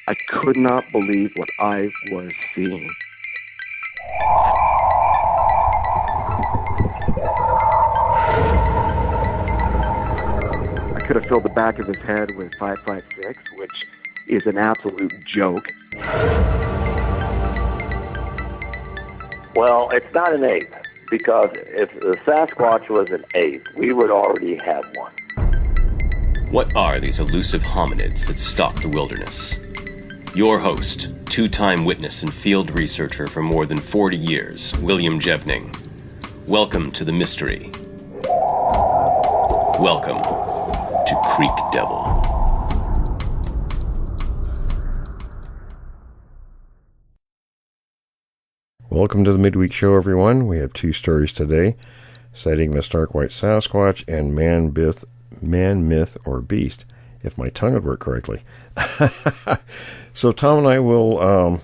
I could not believe what I was seeing. I could have filled the back of his head with 5.56, which is an absolute joke. Well, it's not an ape, because if the Sasquatch was an ape, we would already have one. What are these elusive hominids that stalk the wilderness? Your host, two-time witness and field researcher for more than 40 years, William Jevning. Welcome to the mystery. Welcome to Creek Devil. Welcome to the Midweek Show, everyone. We have two stories today, citing the stark white Sasquatch and man, myth, or beast, if my tongue would work correctly. So Tom and I will, we're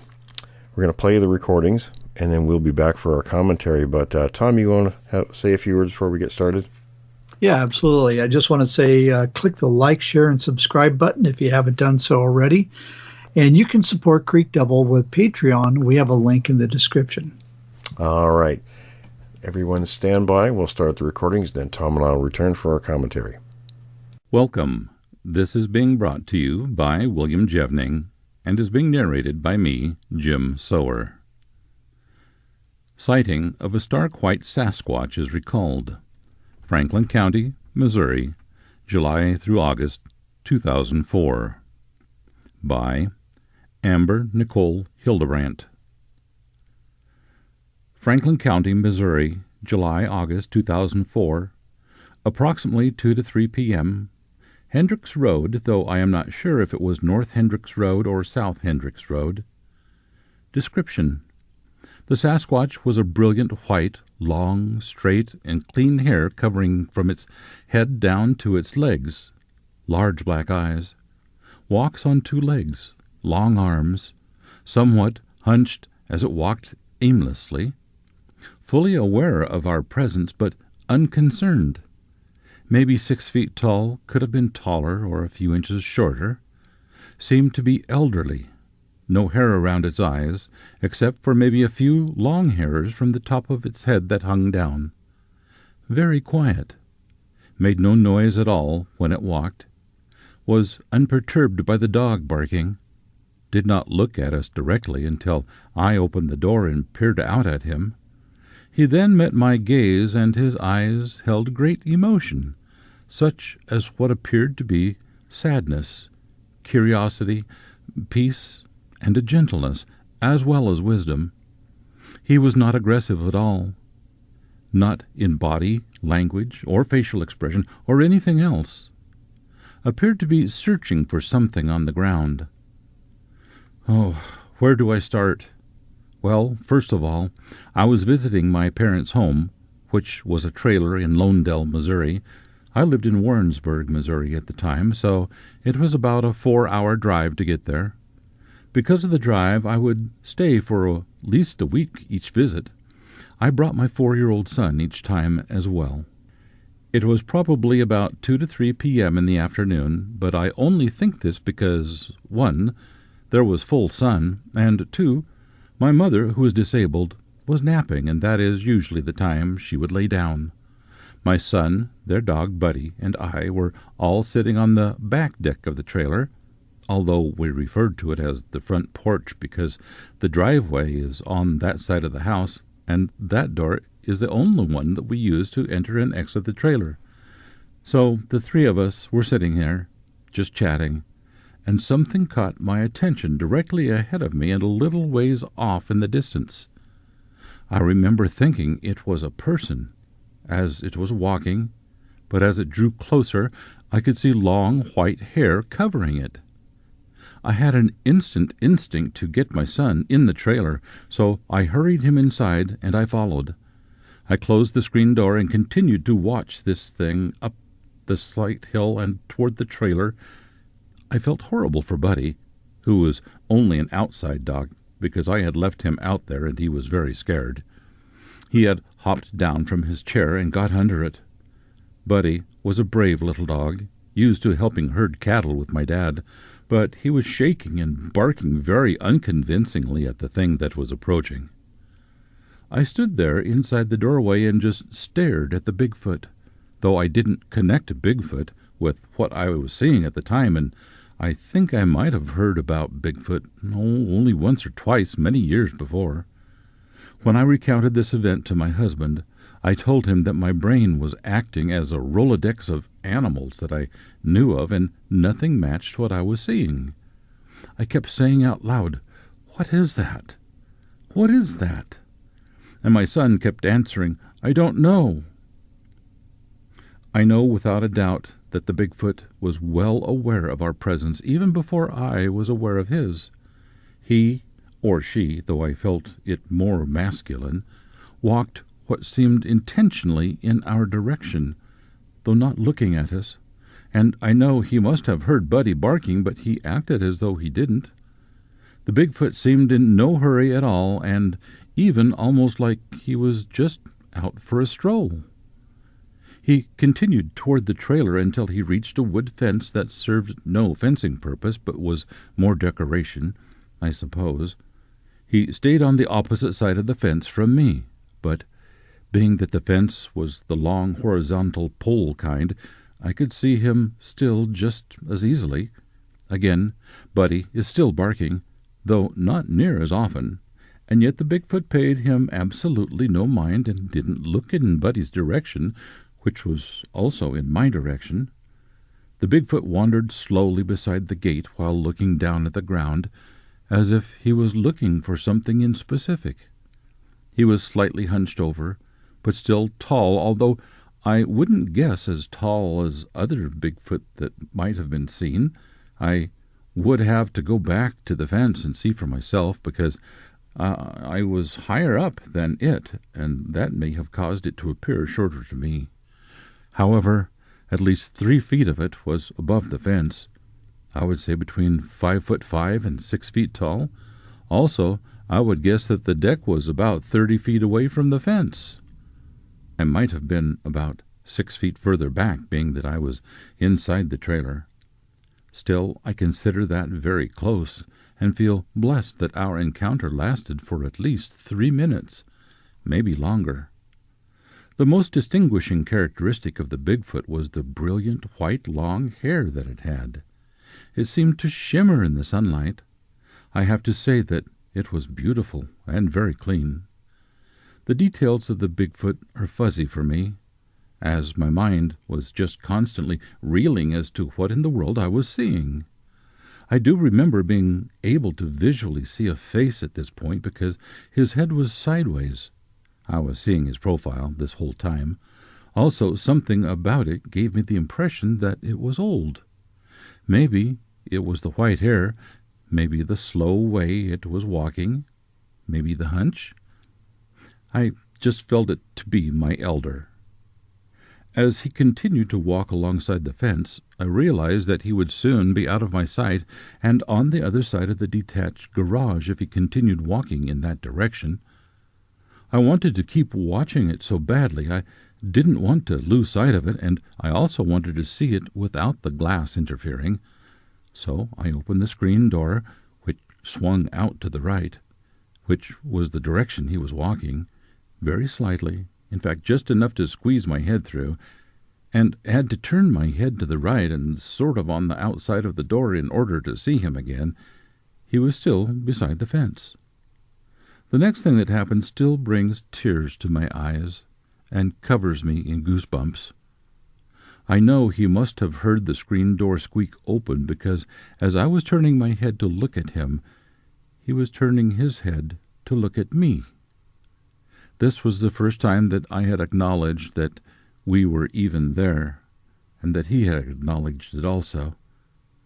going to play the recordings, and then we'll be back for our commentary. But Tom, you want to say a few words before we get started? Yeah, absolutely. I just want to say click the like, share, and subscribe button if you haven't done so already. And you can support Creek Devil with Patreon. We have a link in the description. All right. Everyone stand by. We'll start the recordings, then Tom and I will return for our commentary. Welcome. This is being brought to you by William Jevning and is being narrated by me, Jim Sower. Sighting of a stark white Sasquatch is recalled. Franklin County, Missouri, July through August 2004. By Amber Nicole Hildebrandt. Franklin County, Missouri, July-August 2004, approximately 2 to 3 p.m., Hendricks Road, though I am not sure if it was North Hendricks Road or South Hendricks Road. Description: the Sasquatch was a brilliant white, long, straight, and clean hair covering from its head down to its legs, large black eyes, walks on 2 legs, long arms, somewhat hunched as it walked aimlessly, fully aware of our presence but unconcerned. Maybe 6 feet tall, could have been taller or a few inches shorter. Seemed to be elderly. No hair around its eyes, except for maybe a few long hairs from the top of its head that hung down. Very quiet. Made no noise at all when it walked. Was unperturbed by the dog barking. Did not look at us directly until I opened the door and peered out at him. He then met my gaze, and his eyes held great emotion, such as what appeared to be sadness, curiosity, peace, and a gentleness, as well as wisdom. He was not aggressive at all, not in body, language, or facial expression, or anything else. Appeared to be searching for something on the ground. Oh, where do I start? Well, first of all, I was visiting my parents' home, which was a trailer in Lonedale, Missouri. I lived in Warrensburg, Missouri at the time, so it was about a 4-hour drive to get there. Because of the drive, I would stay for at least a week each visit. I brought my 4-year-old son each time as well. It was probably about 2 to 3 p.m. in the afternoon, but I only think this because, 1, there was full sun, and 2, my mother, who is disabled, was napping, and that is usually the time she would lay down. My son, their dog Buddy, and I were all sitting on the back deck of the trailer, although we referred to it as the front porch because the driveway is on that side of the house, and that door is the only one that we use to enter and exit the trailer. So the 3 of us were sitting there, just chatting, and something caught my attention directly ahead of me and a little ways off in the distance. I remember thinking it was a person, as it was walking, but as it drew closer, I could see long white hair covering it. I had an instant instinct to get my son in the trailer, so I hurried him inside, and I followed. I closed the screen door and continued to watch this thing up the slight hill and toward the trailer. I felt horrible for Buddy, who was only an outside dog, because I had left him out there and he was very scared. He had hopped down from his chair and got under it. Buddy was a brave little dog. used to helping herd cattle with my dad, but he was shaking and barking very unconvincingly at the thing that was approaching. I stood there inside the doorway and just stared at the Bigfoot, though I didn't connect Bigfoot with what I was seeing at the time, and I think I might have heard about Bigfoot only once or twice many years before. When I recounted this event to my husband, I told him that my brain was acting as a Rolodex of animals that I knew of, and nothing matched what I was seeing. I kept saying out loud, "What is that? What is that?" And my son kept answering, "I don't know." I know without a doubt that the Bigfoot was well aware of our presence even before I was aware of his. He, or she, though I felt it more masculine, walked what seemed intentionally in our direction, though not looking at us, and I know he must have heard Buddy barking, but he acted as though he didn't. The Bigfoot seemed in no hurry at all, and even almost like he was just out for a stroll. He continued toward the trailer until he reached a wood fence that served no fencing purpose, but was more decoration, I suppose. He stayed on the opposite side of the fence from me, but being that the fence was the long horizontal pole kind, I could see him still just as easily. Again, Buddy is still barking, though not near as often, and yet the Bigfoot paid him absolutely no mind and didn't look in Buddy's direction, which was also in my direction. The Bigfoot wandered slowly beside the gate while looking down at the ground, as if he was looking for something in specific. He was slightly hunched over, but still tall, although I wouldn't guess as tall as other Bigfoot that might have been seen. I would have to go back to the fence and see for myself, because I was higher up than it, and that may have caused it to appear shorter to me. However, at least 3 feet of it was above the fence. I would say between 5'5" and 6 feet tall. Also, I would guess that the deck was about 30 feet away from the fence. I might have been about 6 feet further back, being that I was inside the trailer. Still, I consider that very close, and feel blessed that our encounter lasted for at least 3 minutes, maybe longer. The most distinguishing characteristic of the Bigfoot was the brilliant white long hair that it had. It seemed to shimmer in the sunlight. I have to say that it was beautiful and very clean. The details of the Bigfoot are fuzzy for me, as my mind was just constantly reeling as to what in the world I was seeing. I do remember being able to visually see a face at this point because his head was sideways. I was seeing his profile this whole time. Also, something about it gave me the impression that it was old. Maybe it was the white hair, maybe the slow way it was walking, maybe the hunch. I just felt it to be my elder. As he continued to walk alongside the fence, I realized that he would soon be out of my sight and on the other side of the detached garage if he continued walking in that direction. I wanted to keep watching it so badly. I didn't want to lose sight of it, and I also wanted to see it without the glass interfering. So I opened the screen door, which swung out to the right, which was the direction he was walking, very slightly, in fact just enough to squeeze my head through, and had to turn my head to the right and sort of on the outside of the door in order to see him again. He was still beside the fence. The next thing that happened still brings tears to my eyes and covers me in goosebumps. I know he must have heard the screen door squeak open because as I was turning my head to look at him, he was turning his head to look at me. This was the first time that I had acknowledged that we were even there, and that he had acknowledged it also,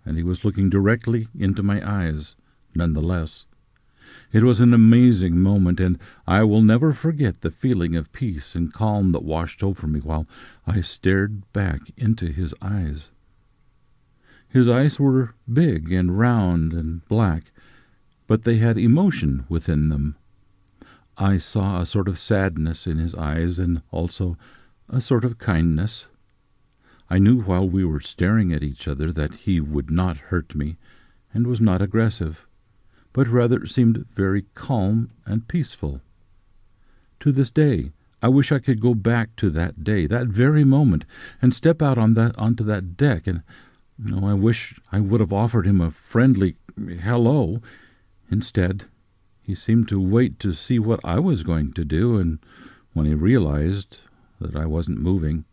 and he was looking directly into my eyes, nonetheless. It was an amazing moment, and I will never forget the feeling of peace and calm that washed over me while I stared back into his eyes. His eyes were big and round and black, but they had emotion within them. I saw a sort of sadness in his eyes and also a sort of kindness. I knew while we were staring at each other that he would not hurt me, and was not aggressive, but rather seemed very calm and peaceful. To this day, I wish I could go back to that day, that very moment, and step out onto that deck, and I wish I would have offered him a friendly hello. Instead, he seemed to wait to see what I was going to do, and when he realized that I wasn't moving,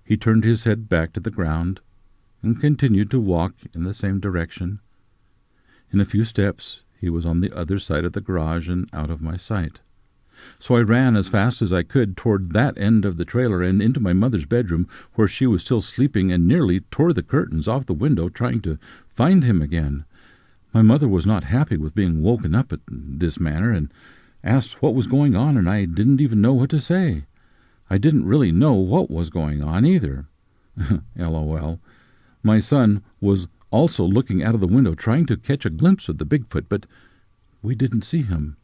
he turned his head back to the ground and continued to walk in the same direction. In a few steps, he was on the other side of the garage and out of my sight. So I ran as fast as I could toward that end of the trailer and into my mother's bedroom, where she was still sleeping, and nearly tore the curtains off the window trying to find him again. My mother was not happy with being woken up in this manner, and asked what was going on, and I didn't even know what to say. I didn't really know what was going on either. LOL. My son was also looking out of the window, trying to catch a glimpse of the Bigfoot, but we didn't see him.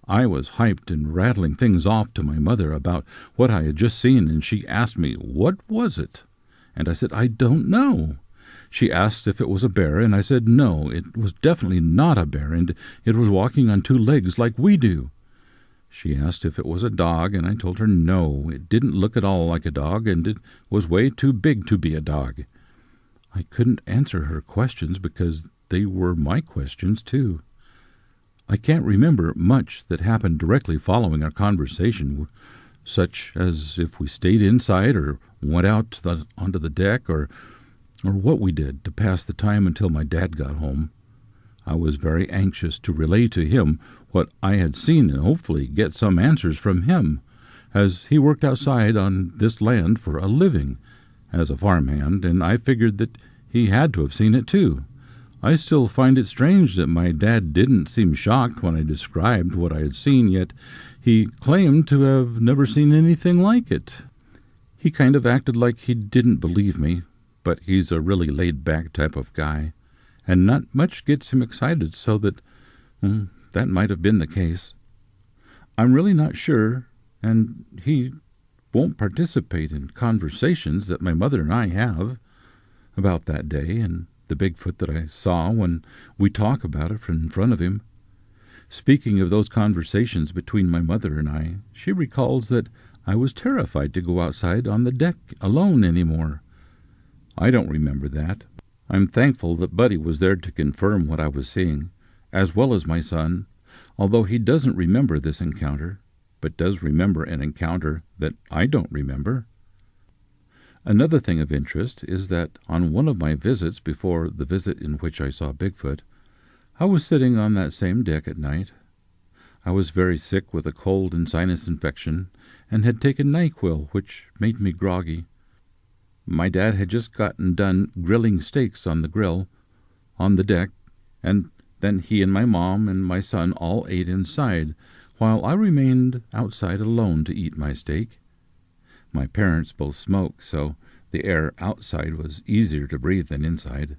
I was hyped and rattling things off to my mother about what I had just seen, and she asked me, "What was it?" And I said, "I don't know." She asked if it was a bear, and I said no, it was definitely not a bear, and it was walking on two legs like we do. She asked if it was a dog, and I told her no, it didn't look at all like a dog, and it was way too big to be a dog. I couldn't answer her questions because they were my questions too. I can't remember much that happened directly following our conversation, such as if we stayed inside or went out onto the deck, or what we did to pass the time until my dad got home. I was very anxious to relay to him what I had seen and hopefully get some answers from him, as he worked outside on this land for a living as a farmhand, and I figured that he had to have seen it too. I still find it strange that my dad didn't seem shocked when I described what I had seen, yet he claimed to have never seen anything like it. He kind of acted like he didn't believe me, but he's a really laid-back type of guy, and not much gets him excited, so that might have been the case. I'm really not sure, and he won't participate in conversations that my mother and I have about that day and the Bigfoot that I saw when we talk about it in front of him. Speaking of those conversations between my mother and I, she recalls that I was terrified to go outside on the deck alone anymore. I don't remember that. I'm thankful that Buddy was there to confirm what I was seeing, as well as my son, although he doesn't remember this encounter, but does remember an encounter that I don't remember. Another thing of interest is that on one of my visits before the visit in which I saw Bigfoot, I was sitting on that same deck at night. I was very sick with a cold and sinus infection, and had taken NyQuil, which made me groggy. My dad had just gotten done grilling steaks on the grill on the deck, and then he and my mom and my son all ate inside, while I remained outside alone to eat my steak. My parents both smoke, so the air outside was easier to breathe than inside.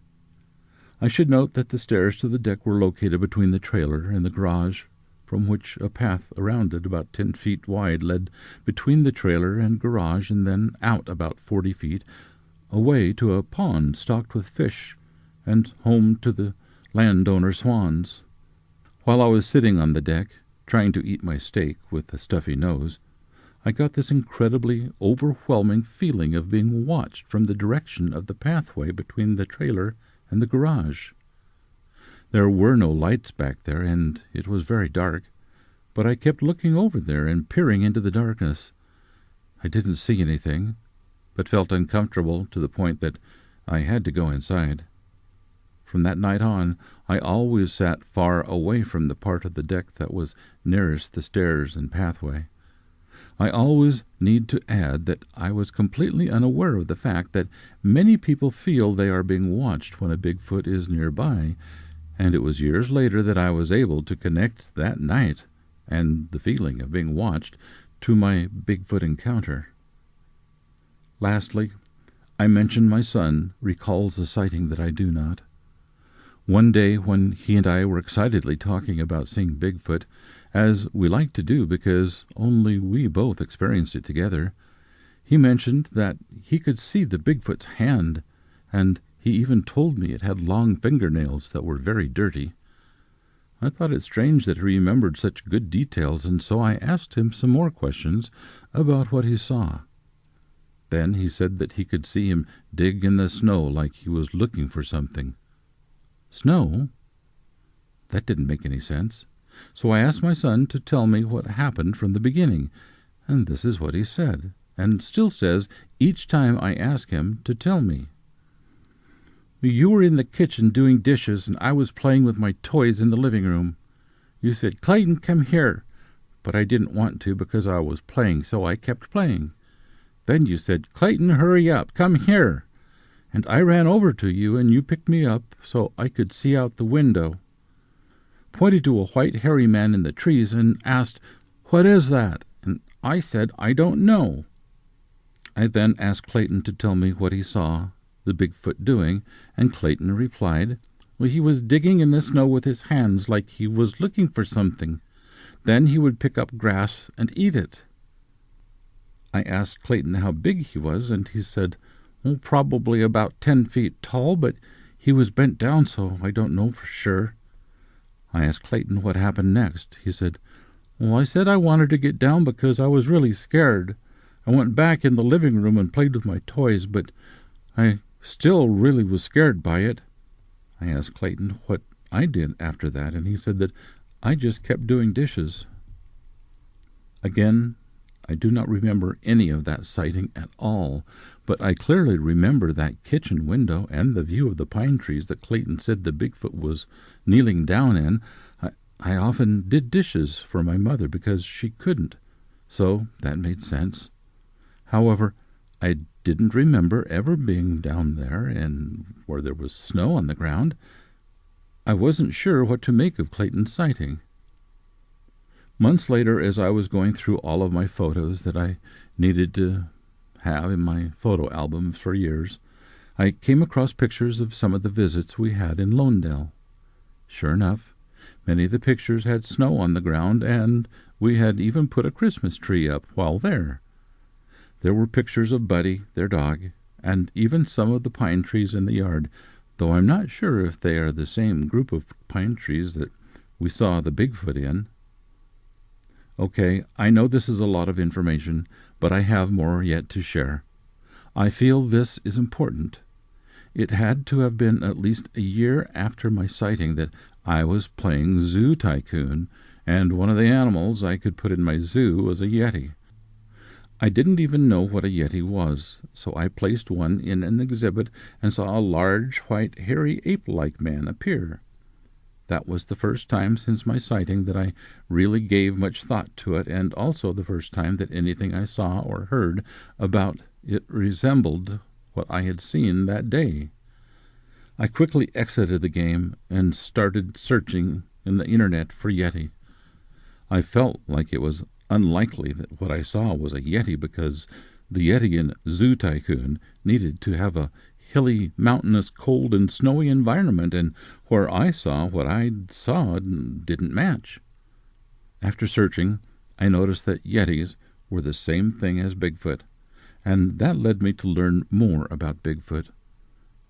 I should note that the stairs to the deck were located between the trailer and the garage, from which a path around it about 10 feet wide led between the trailer and garage, and then out about 40 feet, away to a pond stocked with fish and home to the landowner swans. While I was sitting on the deck, trying to eat my steak with a stuffy nose, I got this incredibly overwhelming feeling of being watched from the direction of the pathway between the trailer and the garage. There were no lights back there, and it was very dark, but I kept looking over there and peering into the darkness. I didn't see anything, but felt uncomfortable to the point that I had to go inside. From that night on, I always sat far away from the part of the deck that was nearest the stairs and pathway. I always need to add that I was completely unaware of the fact that many people feel they are being watched when a Bigfoot is nearby, and it was years later that I was able to connect that night and the feeling of being watched to my Bigfoot encounter. Lastly, I mentioned my son recalls a sighting that I do not. One day when he and I were excitedly talking about seeing Bigfoot, as we like to do because only we both experienced it together, He mentioned that he could see the Bigfoot's hand, and he even told me it had long fingernails that were very dirty. I thought it strange that he remembered such good details, and so I asked him some more questions about what he saw. Then he said that he could see him dig in the snow like he was looking for something. Snow? That didn't make any sense. So I asked my son to tell me what happened from the beginning, and this is what he said, and still says each time I ask him to tell me. You were in the kitchen doing dishes, and I was playing with my toys in the living room. You said, "Clayton, come here," but I didn't want to because I was playing, so I kept playing. Then you said, "Clayton, hurry up, come here." And I ran over to you, and you picked me up so I could see out the window. Pointed to a white hairy man in the trees and asked, "What is that?" And I said, "I don't know." I then asked Clayton to tell me what he saw the Bigfoot doing, and Clayton replied, "Well, he was digging in the snow with his hands like he was looking for something. Then he would pick up grass and eat it." I asked Clayton how big he was, and he said, probably about 10 feet tall, but he was bent down, so I don't know for sure. I asked Clayton what happened next. He said, I said I wanted to get down because I was really scared. I went back in the living room and played with my toys, but I still really was scared by it. I asked Clayton what I did after that, and he said that I just kept doing dishes. Again, I do not remember any of that sighting at all, but I clearly remember that kitchen window and the view of the pine trees that Clayton said the Bigfoot was kneeling down in. I often did dishes for my mother because she couldn't, so that made sense. However, I didn't remember ever being down there and where there was snow on the ground. I wasn't sure what to make of Clayton's sighting. Months later, as I was going through all of my photos that I needed to have in my photo album for years, I came across pictures of some of the visits we had in Lonedale. Sure enough, many of the pictures had snow on the ground, and we had even put a Christmas tree up while there. There were pictures of Buddy, their dog, and even some of the pine trees in the yard, though I'm not sure if they are the same group of pine trees that we saw the Bigfoot in. Okay, I know this is a lot of information, but I have more yet to share. I feel this is important. It had to have been at least a year after my sighting that I was playing Zoo Tycoon, and one of the animals I could put in my zoo was a yeti. I didn't even know what a yeti was, so I placed one in an exhibit and saw a large, white, hairy ape-like man appear. That was the first time since my sighting that I really gave much thought to it, and also the first time that anything I saw or heard about it resembled what I had seen that day. I quickly exited the game and started searching in the internet for yeti. I felt like it was unlikely that what I saw was a yeti because the yeti in Zoo Tycoon needed to have a hilly, mountainous, cold, and snowy environment, and where I saw what I saw didn't match. After searching, I noticed that yetis were the same thing as Bigfoot, and that led me to learn more about Bigfoot.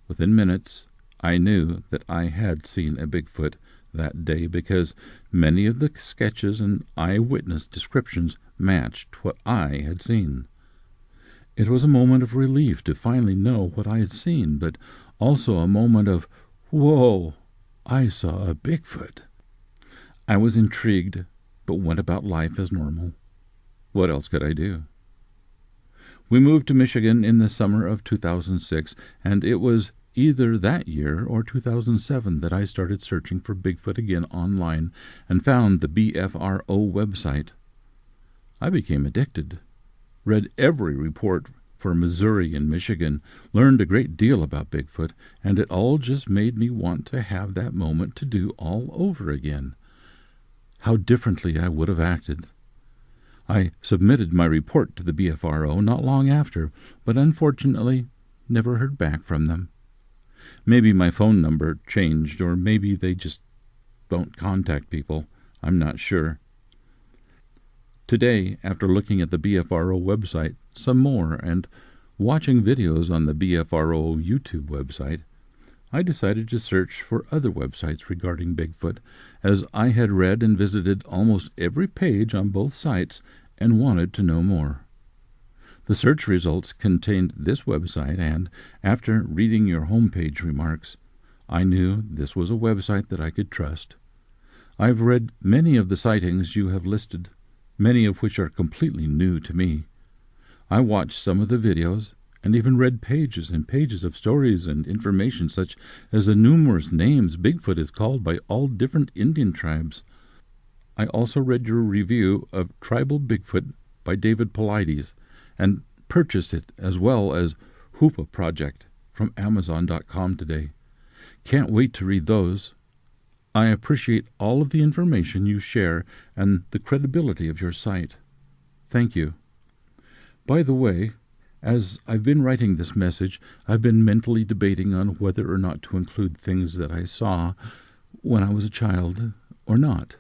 Within minutes, I knew that I had seen a Bigfoot that day because many of the sketches and eyewitness descriptions matched what I had seen. It was a moment of relief to finally know what I had seen, but also a moment of, whoa, I saw a Bigfoot. I was intrigued, but went about life as normal. What else could I do? We moved to Michigan in the summer of 2006, and it was either that year or 2007 that I started searching for Bigfoot again online and found the BFRO website. I became addicted, read every report for Missouri and Michigan, learned a great deal about Bigfoot, and it all just made me want to have that moment to do all over again. How differently I would have acted. I submitted my report to the BFRO not long after, but unfortunately never heard back from them. Maybe my phone number changed, or maybe they just don't contact people. I'm not sure. Today, after looking at the BFRO website, some more, and watching videos on the BFRO YouTube website, I decided to search for other websites regarding Bigfoot, as I had read and visited almost every page on both sites and wanted to know more. The search results contained this website, and after reading your homepage remarks, I knew this was a website that I could trust. I've read many of the sightings you have listed, many of which are completely new to me. I watched some of the videos and even read pages and pages of stories and information such as the numerous names Bigfoot is called by all different Indian tribes. I also read your review of Tribal Bigfoot by David Paulides and purchased it, as well as Hoopa Project from Amazon.com today. Can't wait to read those. I appreciate all of the information you share and the credibility of your site. Thank you. By the way, as I've been writing this message, I've been mentally debating on whether or not to include things that I saw when I was a child or not.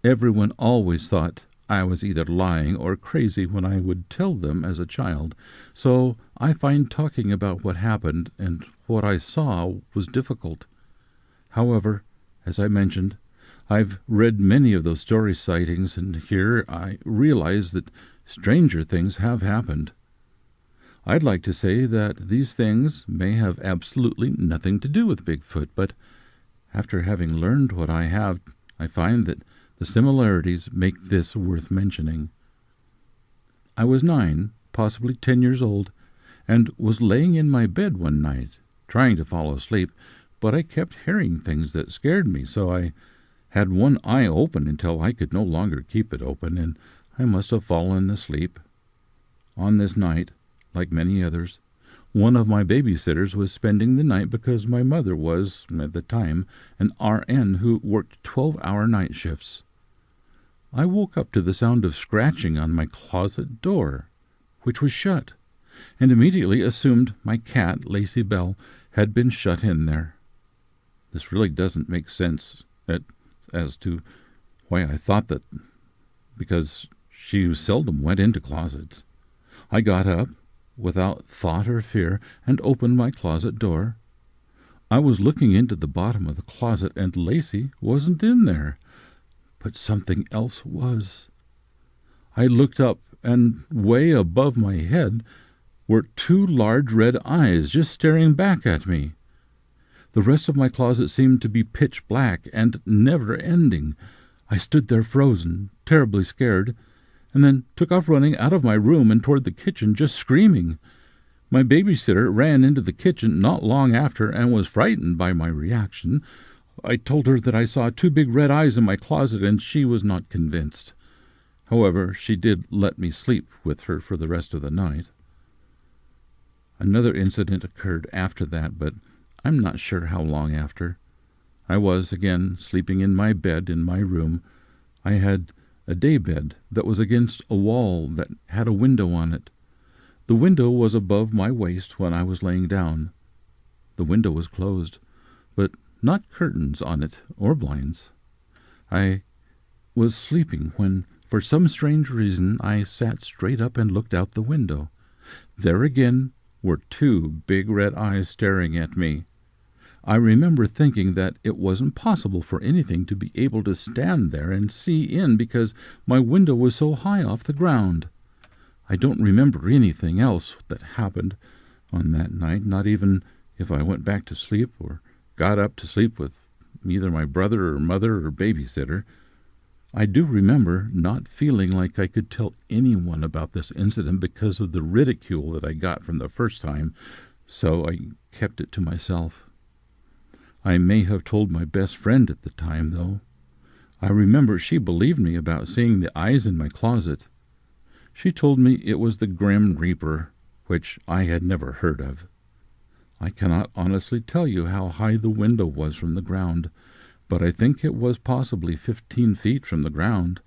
Everyone always thought I was either lying or crazy when I would tell them as a child, so I find talking about what happened and what I saw was difficult. However, as I mentioned, I've read many of those story sightings, and here I realize that stranger things have happened. I'd like to say that these things may have absolutely nothing to do with Bigfoot, but after having learned what I have, I find that the similarities make this worth mentioning. I was 9, possibly 10 years old, and was laying in my bed one night, trying to fall asleep, but I kept hearing things that scared me, so I had one eye open until I could no longer keep it open, and I must have fallen asleep. On this night, like many others, one of my babysitters was spending the night because my mother was, at the time, an RN who worked 12-hour night shifts. I woke up to the sound of scratching on my closet door, which was shut, and immediately assumed my cat, Lacey Bell, had been shut in there. This really doesn't make sense as to why I thought that, because she seldom went into closets. I got up, without thought or fear, and opened my closet door. I was looking into the bottom of the closet, and Lacey wasn't in there, but something else was. I looked up, and way above my head were 2 large red eyes just staring back at me. The rest of my closet seemed to be pitch black and never-ending. I stood there frozen, terribly scared, and then took off running out of my room and toward the kitchen, just screaming. My babysitter ran into the kitchen not long after and was frightened by my reaction. I told her that I saw 2 big red eyes in my closet, and she was not convinced. However, she did let me sleep with her for the rest of the night. Another incident occurred after that, but I'm not sure how long after. I was, again, sleeping in my bed in my room. I had a day bed that was against a wall that had a window on it. The window was above my waist when I was laying down. The window was closed, but not curtains on it or blinds. I was sleeping when, for some strange reason, I sat straight up and looked out the window. There again were 2 big red eyes staring at me. I remember thinking that it wasn't possible for anything to be able to stand there and see in because my window was so high off the ground. I don't remember anything else that happened on that night, not even if I went back to sleep or got up to sleep with either my brother or mother or babysitter. I do remember not feeling like I could tell anyone about this incident because of the ridicule that I got from the first time, so I kept it to myself. I may have told my best friend at the time, though. I remember she believed me about seeing the eyes in my closet. She told me it was the Grim Reaper, which I had never heard of. I cannot honestly tell you how high the window was from the ground, but I think it was possibly 15 feet from the ground.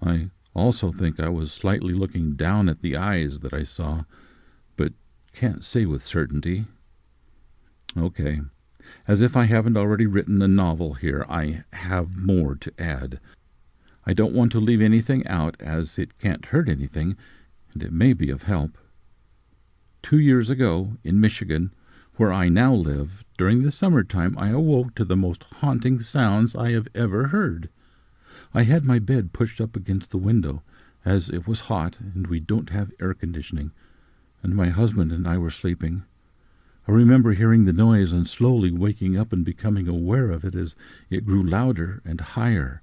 I also think I was slightly looking down at the eyes that I saw, but can't say with certainty. Okay. As if I haven't already written a novel here, I have more to add. I don't want to leave anything out, as it can't hurt anything, and it may be of help. 2 years ago, in Michigan, where I now live, during the summertime I awoke to the most haunting sounds I have ever heard. I had my bed pushed up against the window, as it was hot and we don't have air conditioning, and my husband and I were sleeping. I remember hearing the noise and slowly waking up and becoming aware of it as it grew louder and higher.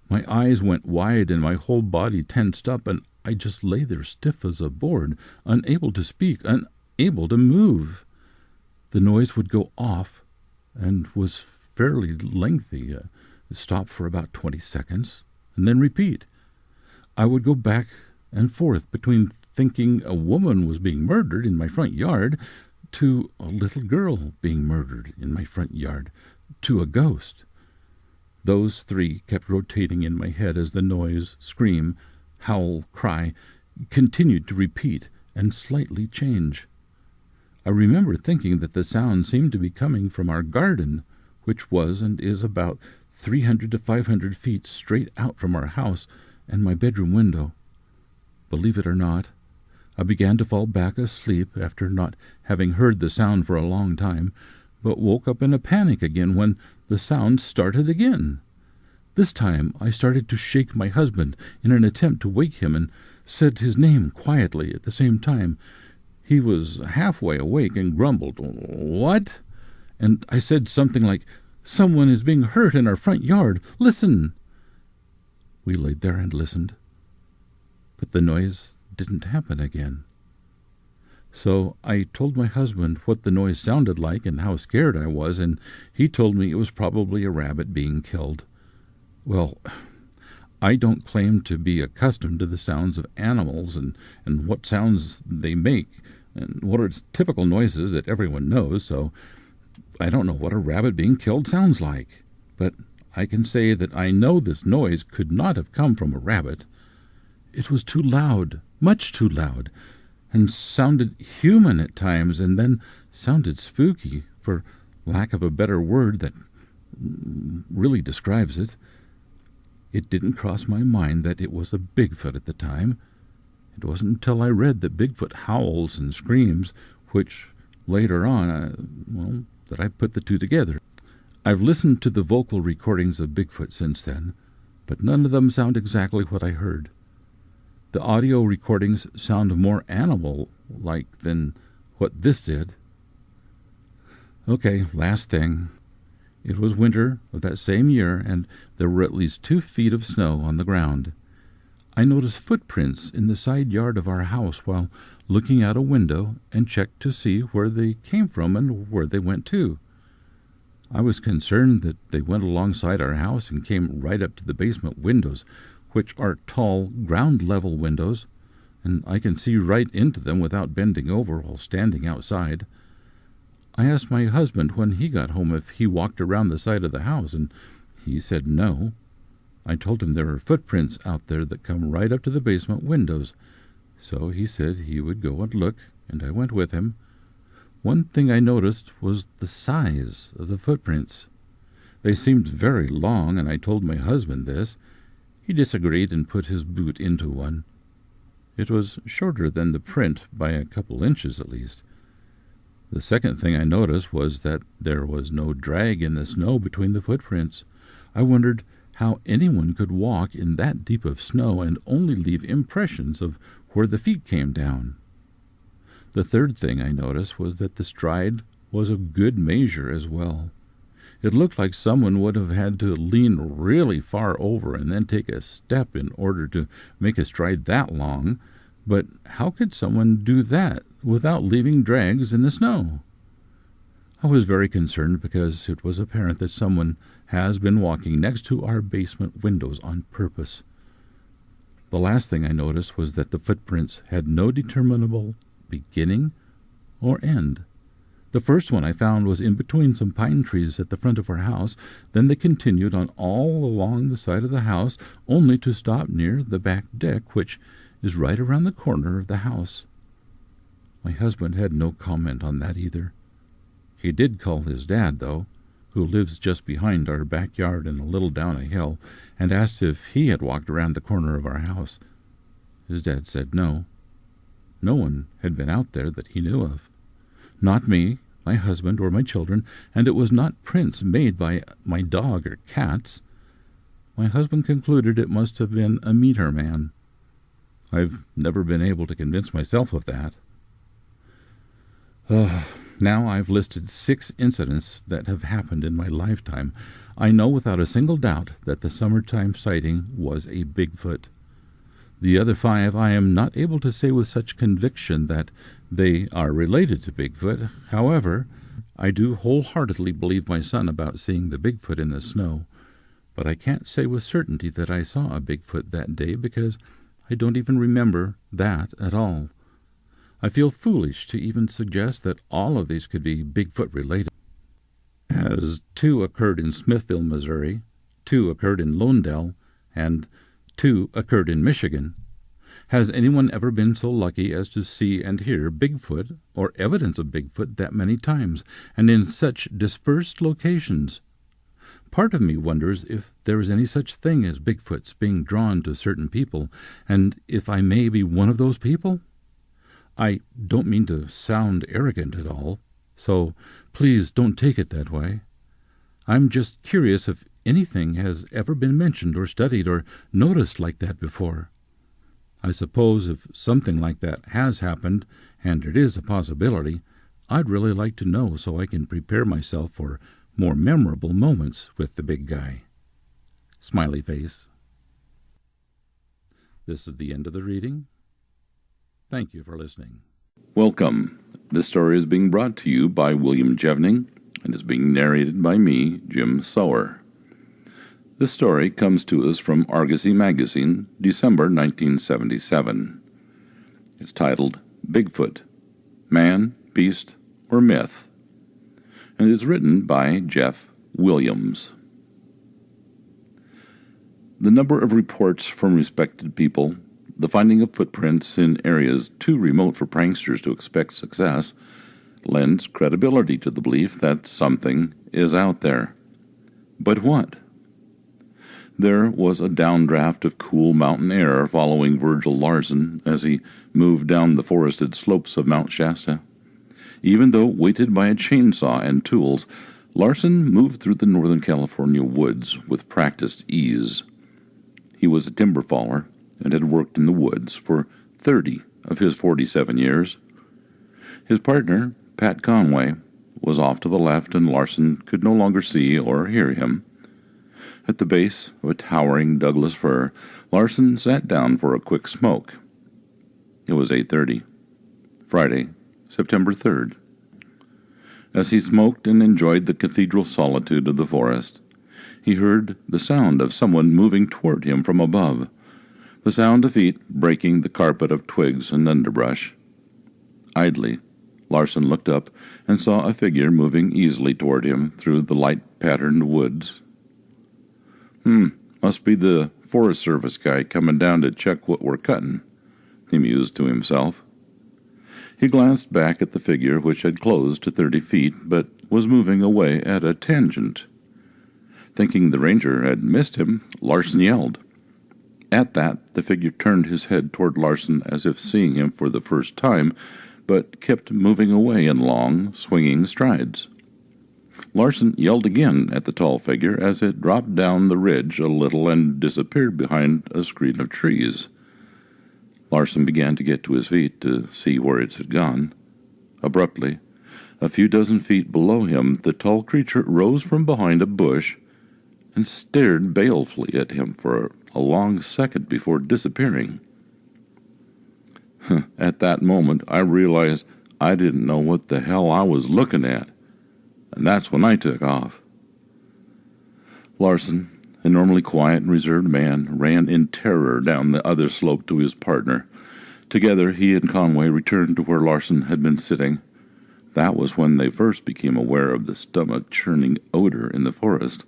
My eyes went wide and my whole body tensed up, and I just lay there stiff as a board, unable to speak, unable to move. The noise would go off and was fairly lengthy. It stopped for about 20 seconds and then repeat. I would go back and forth between thinking a woman was being murdered in my front yard to a little girl being murdered in my front yard to a ghost. Those three kept rotating in my head as the noise, scream, howl, cry continued to repeat and slightly change. I remember thinking that the sound seemed to be coming from our garden, which was and is about 300 to 500 feet straight out from our house and my bedroom window. Believe it or not, I began to fall back asleep after not having heard the sound for a long time, but woke up in a panic again when the sound started again. This time I started to shake my husband in an attempt to wake him and said his name quietly at the same time. He was halfway awake and grumbled, "What?" And I said something like, "Someone is being hurt in our front yard. Listen." We laid there and listened, but the noise didn't happen again. So I told my husband what the noise sounded like and how scared I was, and he told me it was probably a rabbit being killed. Well, I don't claim to be accustomed to the sounds of animals and what sounds they make and what are typical noises that everyone knows, so I don't know what a rabbit being killed sounds like. But I can say that I know this noise could not have come from a rabbit. It was too loud, much too loud, and sounded human at times, and then sounded spooky, for lack of a better word that really describes it. It didn't cross my mind that it was a Bigfoot at the time. It wasn't until I read that Bigfoot howls and screams, which later on, that I put the two together. I've listened to the vocal recordings of Bigfoot since then, but none of them sound exactly what I heard. The audio recordings sound more animal-like than what this did. Okay, last thing. It was winter of that same year, and there were at least 2 feet of snow on the ground. I noticed footprints in the side yard of our house while looking out a window and checked to see where they came from and where they went to. I was concerned that they went alongside our house and came right up to the basement windows, which are tall, ground-level windows, and I can see right into them without bending over while standing outside. I asked my husband when he got home if he walked around the side of the house, and he said no. I told him there were footprints out there that come right up to the basement windows, so he said he would go and look, and I went with him. One thing I noticed was the size of the footprints. They seemed very long, and I told my husband this. He disagreed and put his boot into one. It was shorter than the print by a couple inches at least. The second thing I noticed was that there was no drag in the snow between the footprints. I wondered how anyone could walk in that deep of snow and only leave impressions of where the feet came down. The third thing I noticed was that the stride was of good measure as well. It looked like someone would have had to lean really far over and then take a step in order to make a stride that long, but how could someone do that without leaving drags in the snow? I was very concerned because it was apparent that someone has been walking next to our basement windows on purpose. The last thing I noticed was that the footprints had no determinable beginning or end. The first one I found was in between some pine trees at the front of our house. Then they continued on all along the side of the house, only to stop near the back deck, which is right around the corner of the house. My husband had no comment on that either. He did call his dad, though, who lives just behind our backyard and a little down a hill, and asked if he had walked around the corner of our house. His dad said no, No one had been out there that he knew of. Not me, my husband, or my children, and it was not prints made by my dog or cats. My husband concluded it must have been a meter man. I've never been able to convince myself of that. Now I've listed 6 incidents that have happened in my lifetime. I know without a single doubt that the summertime sighting was a Bigfoot. The other 5 I am not able to say with such conviction that they are related to Bigfoot. However, I do wholeheartedly believe my son about seeing the Bigfoot in the snow, but I can't say with certainty that I saw a Bigfoot that day because I don't even remember that at all. I feel foolish to even suggest that all of these could be Bigfoot related, as 2 occurred in Smithville, Missouri, 2 occurred in Lowndell, and 2 occurred in Michigan. Has anyone ever been so lucky as to see and hear Bigfoot or evidence of Bigfoot that many times and in such dispersed locations? Part of me wonders if there is any such thing as Bigfoots being drawn to certain people, and if I may be one of those people? I don't mean to sound arrogant at all, so please don't take it that way. I'm just curious if anything has ever been mentioned or studied or noticed like that before. I suppose if something like that has happened, and it is a possibility, I'd really like to know so I can prepare myself for more memorable moments with the big guy. Smiley face. This is the end of the reading. Thank you for listening. Welcome. This story is being brought to you by William Jevning and is being narrated by me, Jim Sower. This story comes to us from Argosy Magazine, December 1977. It's titled Bigfoot, Man, Beast, or Myth, and is written by Jeff Williams. The number of reports from respected people, the finding of footprints in areas too remote for pranksters to expect success, lends credibility to the belief that something is out there. But what? There was a downdraft of cool mountain air following Virgil Larson as he moved down the forested slopes of Mount Shasta. Even though weighted by a chainsaw and tools, Larson moved through the Northern California woods with practiced ease. He was a timber faller and had worked in the woods for 30 of his 47 years. His partner, Pat Conway, was off to the left, and Larson could no longer see or hear him. At the base of a towering Douglas fir, Larson sat down for a quick smoke. It was 8:30, Friday, September 3rd. As he smoked and enjoyed the cathedral solitude of the forest, he heard the sound of someone moving toward him from above, the sound of feet breaking the carpet of twigs and underbrush. Idly, Larson looked up and saw a figure moving easily toward him through the light-patterned woods. Must be the Forest Service guy coming down to check what we're cutting, he mused to himself. He glanced back at the figure, which had closed to 30 feet, but was moving away at a tangent. Thinking the ranger had missed him, Larson yelled. At that, the figure turned his head toward Larson as if seeing him for the first time, but kept moving away in long, swinging strides. Larson yelled again at the tall figure as it dropped down the ridge a little and disappeared behind a screen of trees. Larson began to get to his feet to see where it had gone. Abruptly, a few dozen feet below him, the tall creature rose from behind a bush and stared balefully at him for a long second before disappearing. At that moment, I realized I didn't know what the hell I was looking at, and that's when I took off. Larson, a normally quiet and reserved man, ran in terror down the other slope to his partner. Together, he and Conway returned to where Larson had been sitting. That was when they first became aware of the stomach-churning odor in the forest.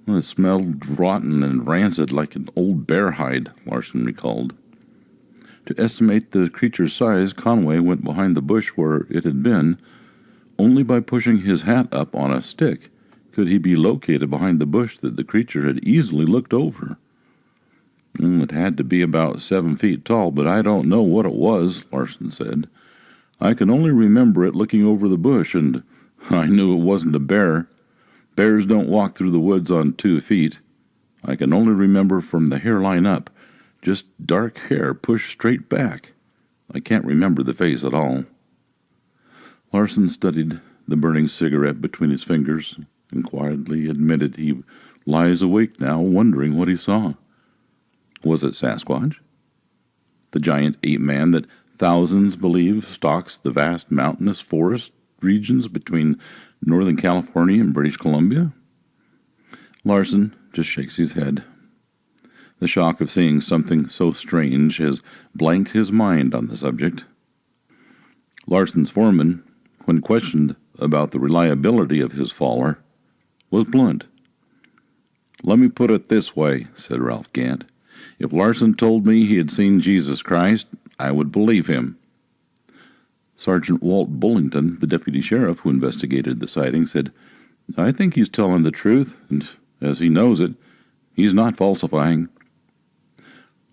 It smelled rotten and rancid like an old bear hide, Larson recalled. To estimate the creature's size, Conway went behind the bush where it had been. Only by pushing his hat up on a stick could he be located behind the bush that the creature had easily looked over. It had to be about 7 feet tall, but I don't know what it was, Larson said. I can only remember it looking over the bush, and I knew it wasn't a bear. Bears don't walk through the woods on 2 feet. I can only remember from the hairline up, just dark hair pushed straight back. I can't remember the face at all. Larson studied the burning cigarette between his fingers and quietly admitted he lies awake now, wondering what he saw. Was it Sasquatch? The giant ape-man that thousands believe stalks the vast mountainous forest regions between Northern California and British Columbia? Larson just shakes his head. The shock of seeing something so strange has blanked his mind on the subject. Larson's foreman, when questioned about the reliability of his faller, was blunt. "Let me put it this way," said Ralph Gant. "If Larson told me he had seen Jesus Christ, I would believe him." Sergeant Walt Bullington, the deputy sheriff who investigated the sighting, said, "I think he's telling the truth, and as he knows it, he's not falsifying."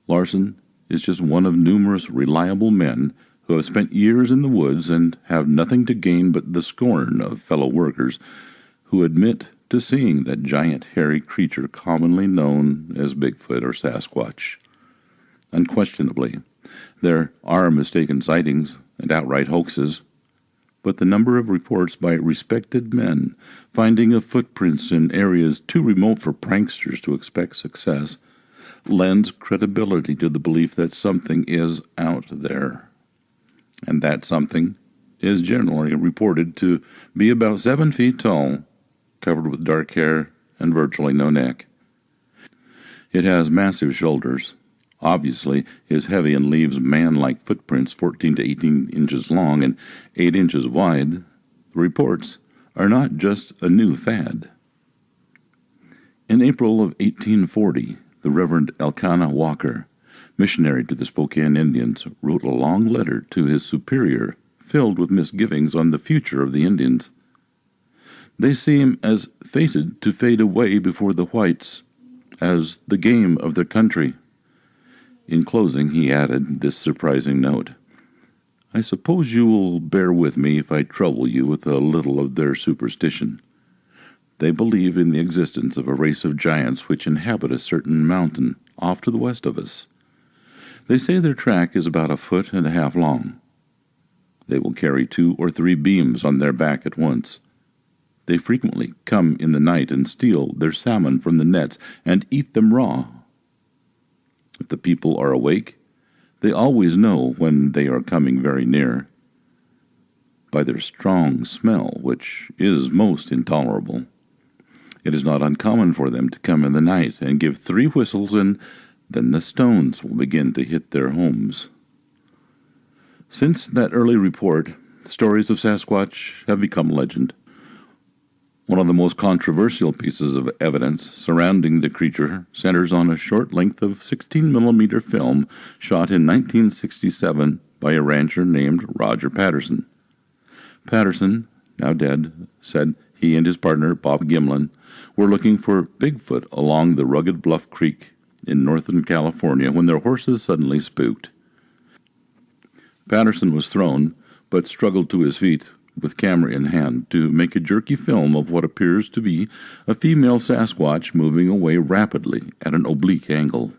Larson is just one of numerous reliable men who have spent years in the woods and have nothing to gain but the scorn of fellow workers who admit to seeing that giant hairy creature commonly known as Bigfoot or Sasquatch. Unquestionably, there are mistaken sightings and outright hoaxes, but the number of reports by respected men finding of footprints in areas too remote for pranksters to expect success lends credibility to the belief that something is out there. And that something is generally reported to be about 7 feet tall, covered with dark hair and virtually no neck. It has massive shoulders. Obviously, is heavy and leaves man-like footprints 14 to 18 inches long and 8 inches wide. The reports are not just a new fad. In April of 1840, the Reverend Elkanah Walker, missionary to the Spokane Indians, wrote a long letter to his superior filled with misgivings on the future of the Indians. They seem as fated to fade away before the whites as the game of their country. In closing, he added this surprising note: "I suppose you will bear with me if I trouble you with a little of their superstition. They believe in the existence of a race of giants which inhabit a certain mountain off to the west of us. They say their track is about 1.5 feet long. They will carry 2 or 3 beams on their back at once. They frequently come in the night and steal their salmon from the nets and eat them raw. If the people are awake, they always know when they are coming very near, by their strong smell, which is most intolerable. It is not uncommon for them to come in the night and give 3 whistles, and then the stones will begin to hit their homes." Since that early report, stories of Sasquatch have become legend. One of the most controversial pieces of evidence surrounding the creature centers on a short length of 16mm film shot in 1967 by a rancher named Roger Patterson. Patterson, now dead, said he and his partner, Bob Gimlin, were looking for Bigfoot along the rugged Bluff Creek in northern California when their horses suddenly spooked. Patterson was thrown, but struggled to his feet with camera in hand to make a jerky film of what appears to be a female Sasquatch moving away rapidly at an oblique angle.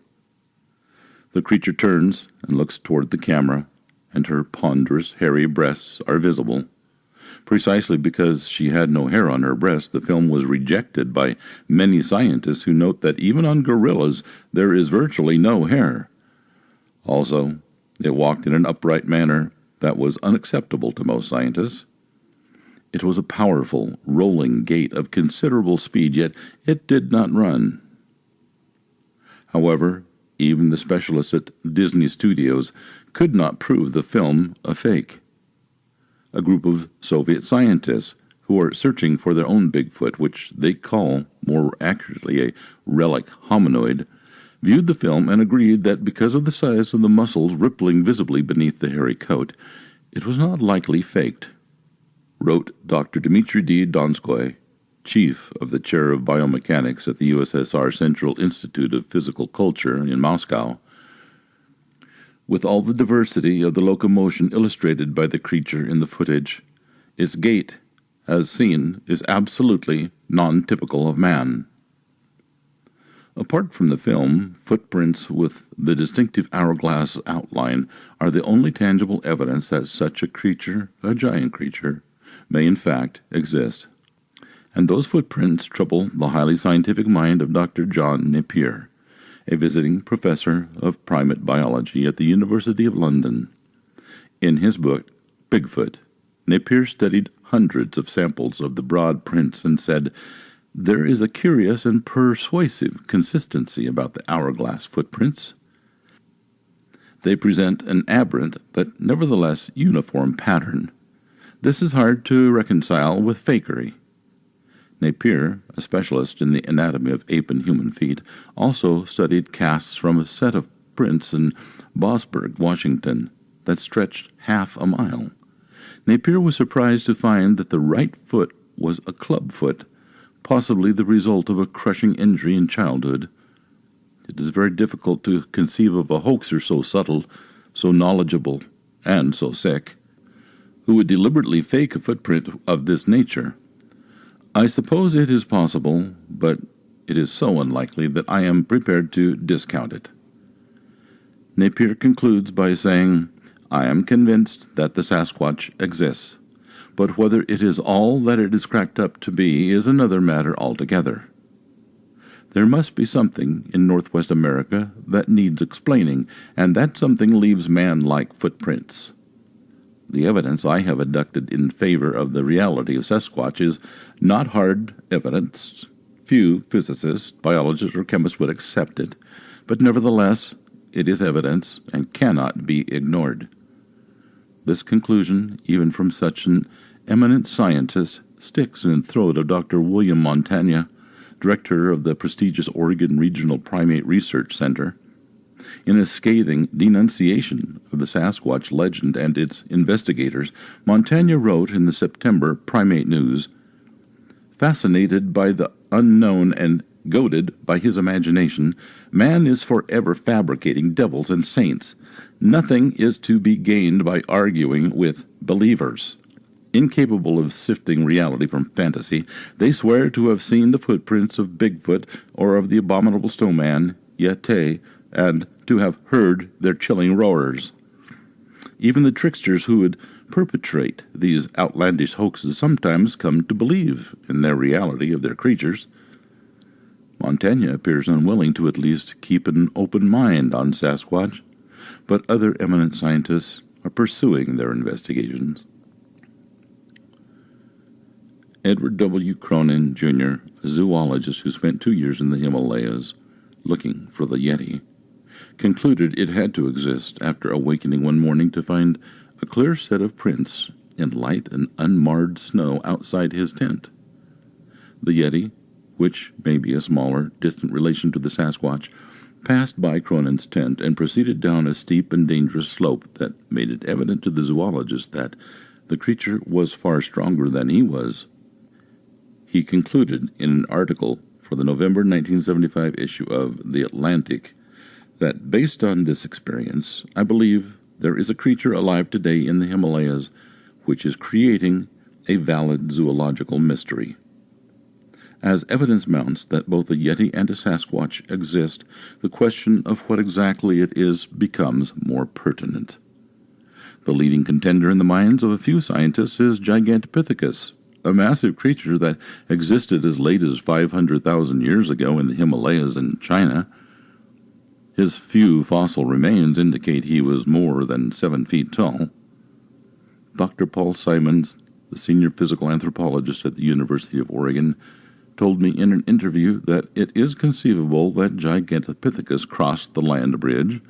The creature turns and looks toward the camera, and her ponderous, hairy breasts are visible. Precisely because she had no hair on her breast, the film was rejected by many scientists who note that even on gorillas there is virtually no hair. Also, it walked in an upright manner that was unacceptable to most scientists. It was a powerful, rolling gait of considerable speed, yet it did not run. However, even the specialists at Disney Studios could not prove the film a fake. A group of Soviet scientists who are searching for their own Bigfoot, which they call, more accurately, a relic hominoid, viewed the film and agreed that because of the size of the muscles rippling visibly beneath the hairy coat, it was not likely faked, wrote Dr. Dmitry D. Donskoy, chief of the chair of biomechanics at the USSR Central Institute of Physical Culture in Moscow. With all the diversity of the locomotion illustrated by the creature in the footage, its gait, as seen, is absolutely non-typical of man. Apart from the film, footprints with the distinctive hourglass outline are the only tangible evidence that such a creature, a giant creature, may in fact exist. And those footprints trouble the highly scientific mind of Dr. John Napier, a visiting professor of primate biology at the University of London. In his book, Bigfoot, Napier studied hundreds of samples of the broad prints and said, "There is a curious and persuasive consistency about the hourglass footprints. They present an aberrant but nevertheless uniform pattern. This is hard to reconcile with fakery." Napier, a specialist in the anatomy of ape and human feet, also studied casts from a set of prints in Bossburg, Washington, that stretched half a mile. Napier was surprised to find that the right foot was a club foot, possibly the result of a crushing injury in childhood. It is very difficult to conceive of a hoaxer so subtle, so knowledgeable, and so sick, who would deliberately fake a footprint of this nature. I suppose it is possible, but it is so unlikely that I am prepared to discount it. Napier concludes by saying, "I am convinced that the Sasquatch exists, but whether it is all that it is cracked up to be is another matter altogether. There must be something in Northwest America that needs explaining, and that something leaves man-like footprints. The evidence I have adduced in favor of the reality of Sasquatch is not hard evidence. Few physicists, biologists, or chemists would accept it, but nevertheless it is evidence and cannot be ignored. This conclusion, even from such an eminent scientist, sticks in the throat of Dr. William Montagna, director of the prestigious Oregon Regional Primate Research Center. In a scathing denunciation of the Sasquatch legend and its investigators, Montagna wrote in the September Primate News, "Fascinated by the unknown and goaded by his imagination, man is forever fabricating devils and saints. Nothing is to be gained by arguing with believers. Incapable of sifting reality from fantasy, they swear to have seen the footprints of Bigfoot or of the abominable snowman, yeti, and to have heard their chilling roars. Even the tricksters who would perpetrate these outlandish hoaxes sometimes come to believe in the reality of their creatures." Montagna appears unwilling to at least keep an open mind on Sasquatch, but other eminent scientists are pursuing their investigations. Edward W. Cronin, Jr., a zoologist who spent 2 years in the Himalayas looking for the yeti, concluded it had to exist after awakening one morning to find a clear set of prints in light and unmarred snow outside his tent. The yeti, which may be a smaller, distant relation to the Sasquatch, passed by Cronin's tent and proceeded down a steep and dangerous slope that made it evident to the zoologist that the creature was far stronger than he was. He concluded in an article for the November 1975 issue of The Atlantic that based on this experience, I believe there is a creature alive today in the Himalayas which is creating a valid zoological mystery. As evidence mounts that both a yeti and a Sasquatch exist, the question of what exactly it is becomes more pertinent. The leading contender in the minds of a few scientists is Gigantopithecus, a massive creature that existed as late as 500,000 years ago in the Himalayas in China. His few fossil remains indicate he was more than 7 feet tall. Dr. Paul Simons, the senior physical anthropologist at the University of Oregon, told me in an interview that it is conceivable that Gigantopithecus crossed the land bridge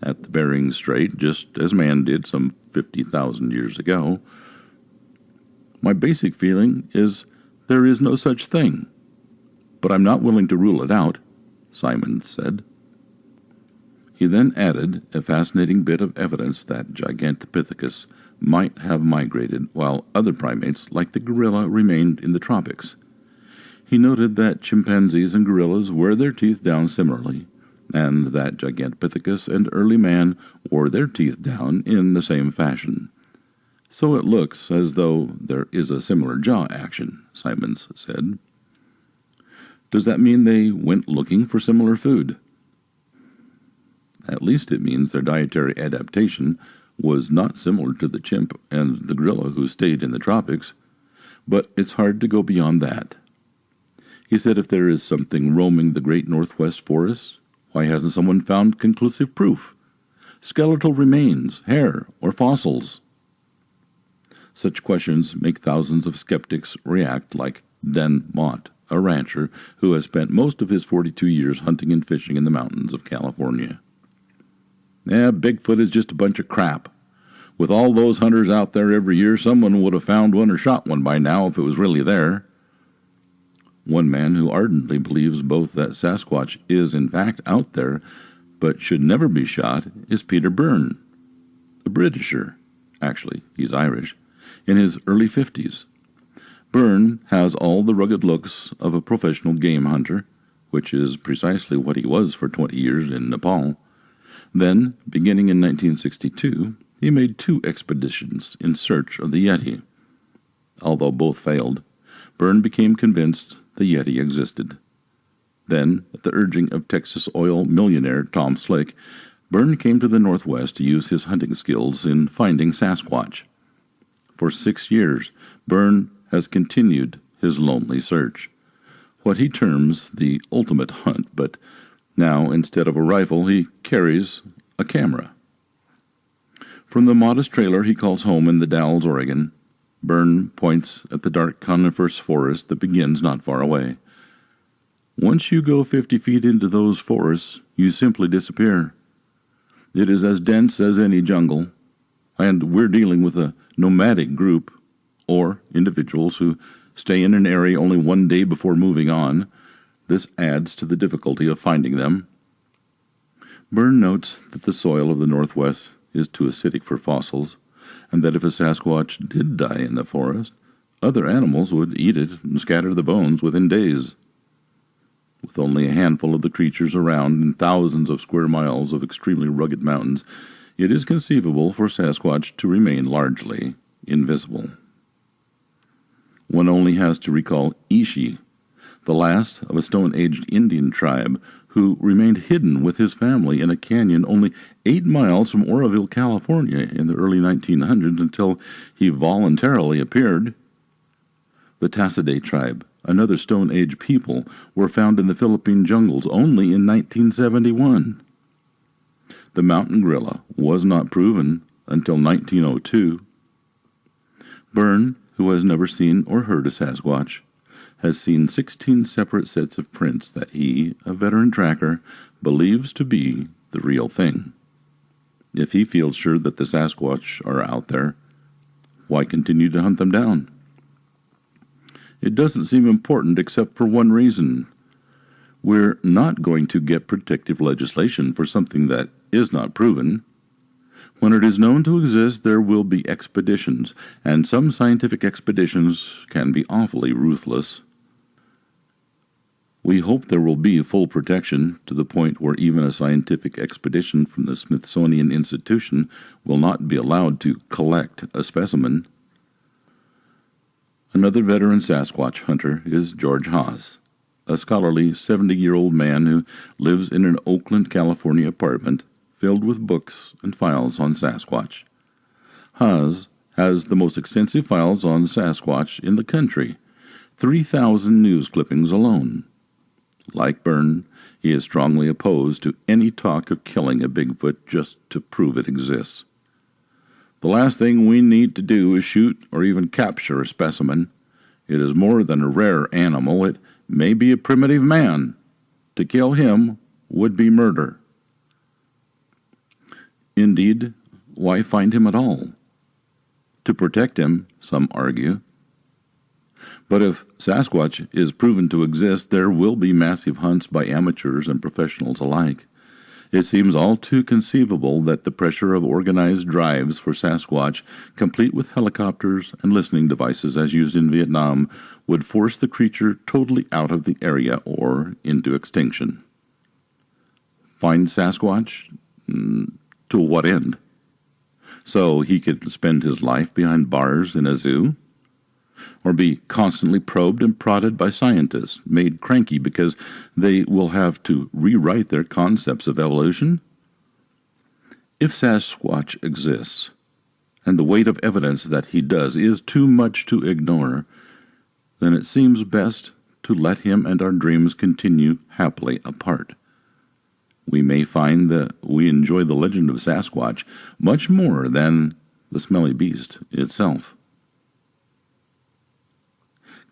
at the Bering Strait just as man did some 50,000 years ago. My basic feeling is there is no such thing, but I'm not willing to rule it out, Simons said. He then added a fascinating bit of evidence that Gigantopithecus might have migrated while other primates, like the gorilla, remained in the tropics. He noted that chimpanzees and gorillas wear their teeth down similarly, and that Gigantopithecus and early man wore their teeth down in the same fashion. So it looks as though there is a similar jaw action, Simons said. Does that mean they went looking for similar food? At least it means their dietary adaptation was not similar to the chimp and the gorilla who stayed in the tropics, but it's hard to go beyond that. He said if there is something roaming the great northwest forests, why hasn't someone found conclusive proof? Skeletal remains, hair, or fossils? Such questions make thousands of skeptics react like Den Mott, a rancher who has spent most of his 42 years hunting and fishing in the mountains of California. Bigfoot is just a bunch of crap. With all those hunters out there every year, someone would have found one or shot one by now if it was really there. One man who ardently believes both that Sasquatch is in fact out there, but should never be shot, is Peter Byrne, a Britisher. Actually, he's Irish, in his early 50s. Byrne has all the rugged looks of a professional game hunter, which is precisely what he was for 20 years in Nepal. Then, beginning in 1962, he made 2 expeditions in search of the yeti. Although both failed, Byrne became convinced the yeti existed. Then, at the urging of Texas oil millionaire Tom Slick, Byrne came to the Northwest to use his hunting skills in finding Sasquatch. For 6 years, Byrne has continued his lonely search, what he terms the ultimate hunt, but now, instead of a rifle, he carries a camera. From the modest trailer he calls home in the Dalles, Oregon, Byrne points at the dark coniferous forest that begins not far away. Once you go 50 feet into those forests, you simply disappear. It is as dense as any jungle, and we're dealing with a nomadic group, or individuals who stay in an area only one day before moving on. This adds to the difficulty of finding them. Byrne notes that the soil of the Northwest is too acidic for fossils, and that if a Sasquatch did die in the forest, other animals would eat it and scatter the bones within days. With only a handful of the creatures around and thousands of square miles of extremely rugged mountains, it is conceivable for Sasquatch to remain largely invisible. One only has to recall Ishi, the last of a Stone-Aged Indian tribe who remained hidden with his family in a canyon only 8 miles from Oroville, California in the early 1900s until he voluntarily appeared. The Tassidae tribe, another Stone Age people, were found in the Philippine jungles only in 1971. The mountain gorilla was not proven until 1902. Byrne, who has never seen or heard a Sasquatch, has seen 16 separate sets of prints that he, a veteran tracker, believes to be the real thing. If he feels sure that the Sasquatch are out there, why continue to hunt them down? It doesn't seem important except for one reason. We're not going to get protective legislation for something that is not proven. When it is known to exist, there will be expeditions, and some scientific expeditions can be awfully ruthless. We hope there will be full protection to the point where even a scientific expedition from the Smithsonian Institution will not be allowed to collect a specimen. Another veteran Sasquatch hunter is George Haas, a scholarly 70-year-old man who lives in an Oakland, California apartment filled with books and files on Sasquatch. Haas has the most extensive files on Sasquatch in the country, 3,000 news clippings alone. Like Byrne, he is strongly opposed to any talk of killing a Bigfoot just to prove it exists. The last thing we need to do is shoot or even capture a specimen. It is more than a rare animal. It may be a primitive man. To kill him would be murder. Indeed, why find him at all? To protect him, some argue. But if Sasquatch is proven to exist, there will be massive hunts by amateurs and professionals alike. It seems all too conceivable that the pressure of organized drives for Sasquatch, complete with helicopters and listening devices as used in Vietnam, would force the creature totally out of the area or into extinction. Find Sasquatch? To what end? So he could spend his life behind bars in a zoo? Or be constantly probed and prodded by scientists, made cranky because they will have to rewrite their concepts of evolution? If Sasquatch exists, and the weight of evidence that he does is too much to ignore, then it seems best to let him and our dreams continue happily apart. We may find that we enjoy the legend of Sasquatch much more than the smelly beast itself.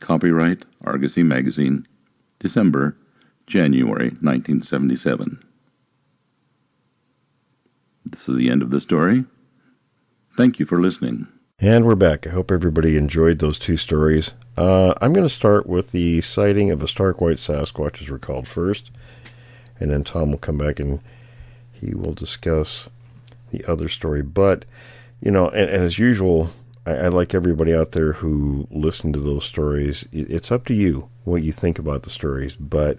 Copyright Argosy Magazine, December, January 1977. This is the end of the story. Thank you for listening. And we're back. I hope everybody enjoyed those two stories. I'm going to start with the sighting of a stark white Sasquatch, as recalled first, and then Tom will come back and he will discuss the other story. But, and as usual, I like everybody out there who listened to those stories. It's up to you what you think about the stories. But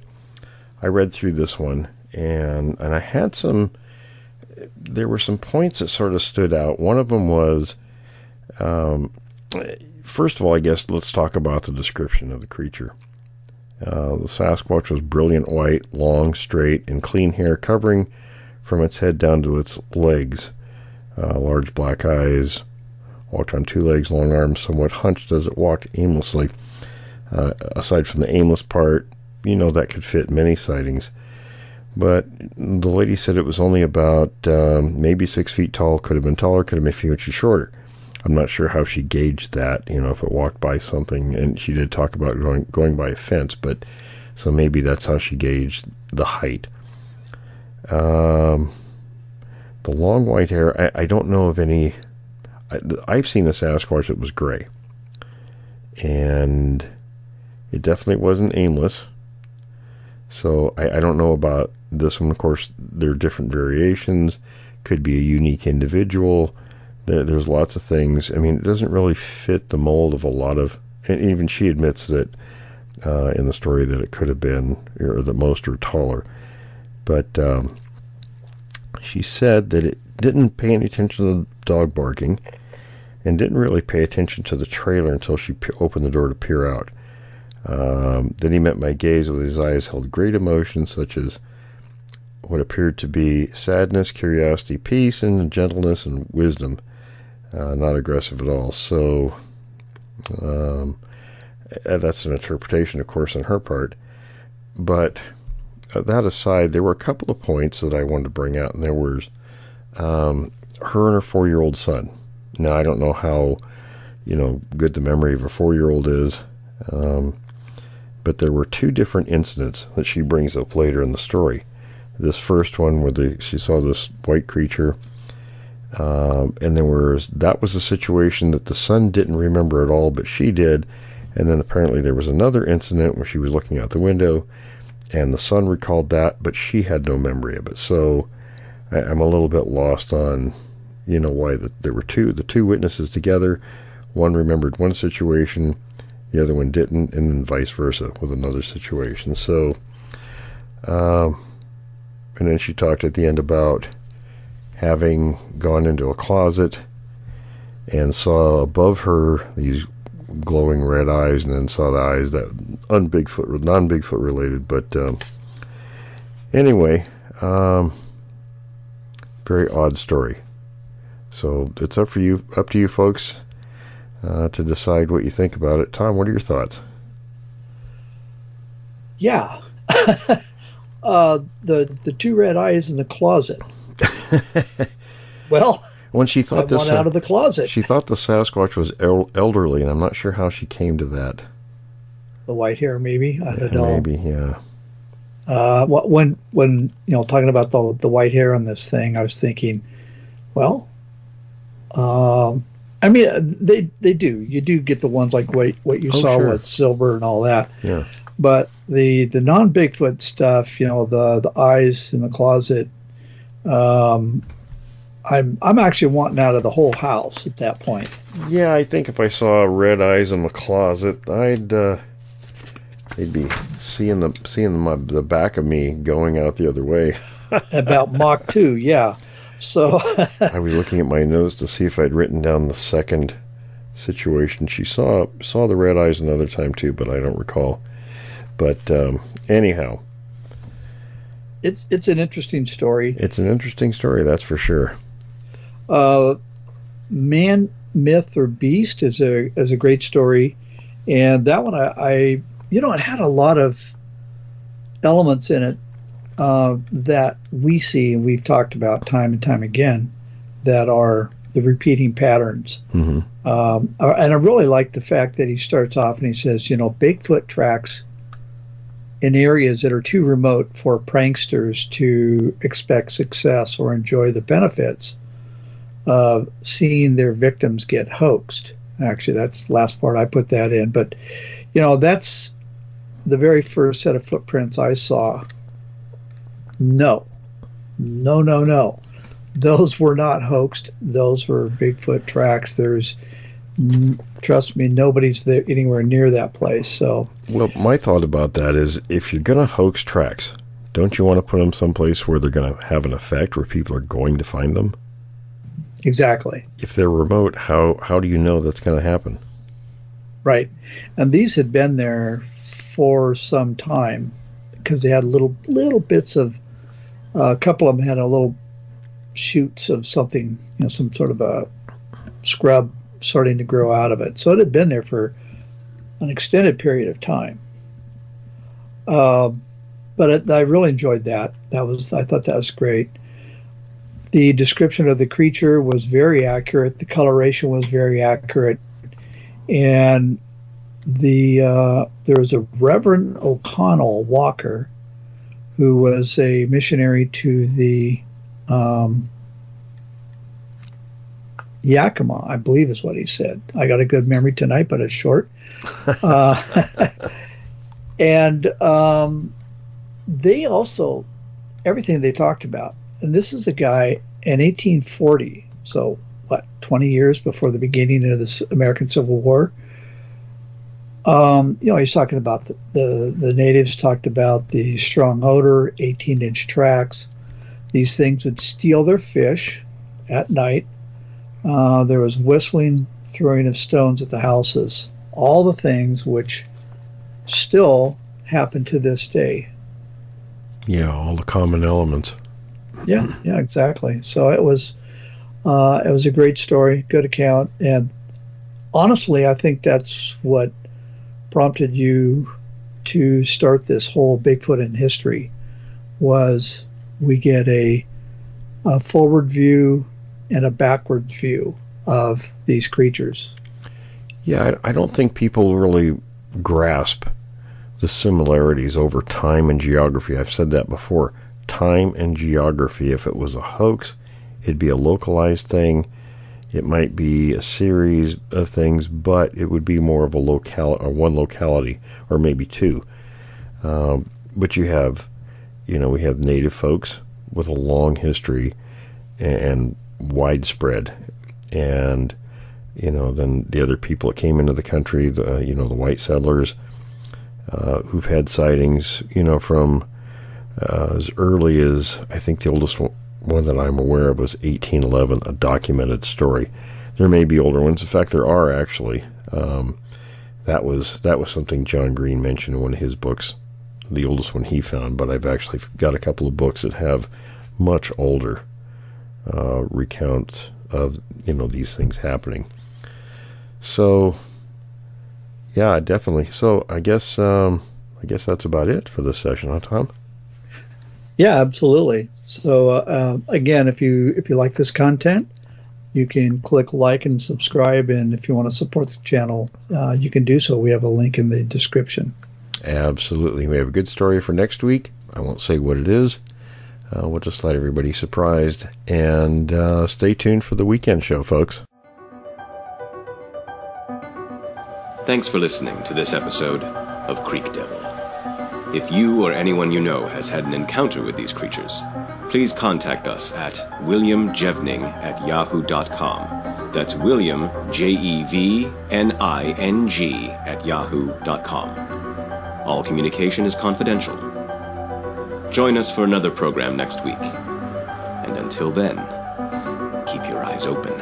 I read through this one, and I had there were some points that sort of stood out. One of them was, first of all, I guess let's talk about the description of the creature. The Sasquatch was brilliant white, long, straight, and clean hair covering from its head down to its legs. Large black eyes, walked on two legs, long arms, somewhat hunched as it walked aimlessly. Aside from the aimless part, that could fit many sightings. But the lady said it was only about maybe 6 feet tall, could have been taller, could have been a few inches shorter. I'm not sure how she gauged that, if it walked by something, and she did talk about going by a fence, but so maybe that's how she gauged the height. The long white hair, I don't know of any. I've seen a Sasquatch that was gray, and it definitely wasn't aimless. So I don't know about this one. Of course, there are different variations. Could be a unique individual. There's lots of things. I mean, it doesn't really fit the mold of a lot of, and even she admits that in the story that it could have been, or that most are taller. But she said that it didn't pay any attention to the dog barking and didn't really pay attention to the trailer until she opened the door to peer out. Then he met my gaze with his eyes held great emotions, such as what appeared to be sadness, curiosity, peace, and gentleness and wisdom. Not aggressive at all. So that's an interpretation, of course, on her part. But that aside, there were a couple of points that I wanted to bring out, and there was her and her 4-year-old son. Now, I don't know how, good the memory of a 4-year-old is, but there were 2 different incidents that she brings up later in the story. This first one where she saw this white creature, and that was a situation that the son didn't remember at all, but she did. And then apparently there was another incident where she was looking out the window, and the son recalled that, but she had no memory of it. So I'm a little bit lost on, why there were the two witnesses together. One remembered one situation, the other one didn't, and then vice versa with another situation. So, and then she talked at the end about having gone into a closet and saw above her these glowing red eyes, and then saw the eyes that non-Bigfoot related. But anyway, very odd story. So it's up to you folks to decide what you think about it. Tom, what are your thoughts? Yeah. The 2 red eyes in the closet. Well, when she thought I want out of the closet. She thought the Sasquatch was elderly, and I'm not sure how she came to that. The white hair, maybe. I don't know. Maybe, yeah. When talking about the white hair on this thing, I was thinking, well, I mean, they do. You do get the ones like what you saw with silver and all that. Yeah. But the non-Bigfoot stuff, the eyes in the closet, I'm actually wanting out of the whole house at that point. Yeah, I think if I saw red eyes in the closet, they'd be seeing the back of me going out the other way. About Mach 2, yeah. So I was looking at my notes to see if I'd written down the second situation. She saw the red eyes another time too, but I don't recall. But anyhow, it's an interesting story. It's an interesting story, that's for sure. Man, Myth, or Beast is a great story, and that one I it had a lot of elements in it that we see and we've talked about time and time again that are the repeating patterns. Mm-hmm. And I really like the fact that he starts off and he says, Bigfoot tracks in areas that are too remote for pranksters to expect success or enjoy the benefits of seeing their victims get hoaxed. Actually, that's the last part I put that in. But, that's the very first set of footprints I saw. No. Those were not hoaxed. Those were Bigfoot tracks. Trust me, nobody's there anywhere near that place. So, well, my thought about that is, if you're going to hoax tracks, don't you want to put them someplace where they're going to have an effect, where people are going to find them? Exactly. If they're remote, how do you know that's going to happen? Right. And these had been there for some time because they had little bits of, a couple of them had a little shoots of something, some sort of a scrub starting to grow out of it. So it had been there for an extended period of time. But I really enjoyed that. I thought that was great. The description of the creature was very accurate. The coloration was very accurate. And there was a Reverend O'Connell Walker, who was a missionary to the Yakima, I believe is what he said. I got a good memory tonight, but it's short. And they also, everything they talked about, and this is a guy in 1840, so 20 years before the beginning of the American Civil War. He's talking about the natives talked about the strong odor, 18-inch tracks. These things would steal their fish at night. There was whistling, throwing of stones at the houses. All the things which still happen to this day. Yeah, all the common elements. Yeah, exactly. So it was a great story, good account, and honestly, I think that's what prompted you to start this whole Bigfoot in history. Was we get a forward view and a backward view of these creatures. Yeah, I don't think people really grasp the similarities over time and geography. I've said that before. Time and geography. If it was a hoax, it'd be a localized thing. It might be a series of things, but it would be more of a one locality, or maybe two. But you have, we have native folks with a long history and widespread, and then the other people that came into the country, the white settlers, who've had sightings, from as early as, I think the oldest one that I'm aware of was 1811, a documented story. There may be older ones. In fact, there are actually. That was something John Green mentioned in one of his books, the oldest one he found. But I've actually got a couple of books that have much older recounts of these things happening. So, yeah, definitely. So I guess that's about it for this session, huh, Tom? Yeah, absolutely. So again, if you like this content, you can click like and subscribe, and if you want to support the channel, you can do so. We have a link in the description. Absolutely. We have a good story for next week. I won't say what it is. We'll just let everybody surprised, and stay tuned for the weekend show, folks. Thanks for listening to this episode of Creek Devil. If you or anyone you know has had an encounter with these creatures, please contact us at williamjevning@yahoo.com. That's William, Jevning, @yahoo.com. All communication is confidential. Join us for another program next week. And until then, keep your eyes open.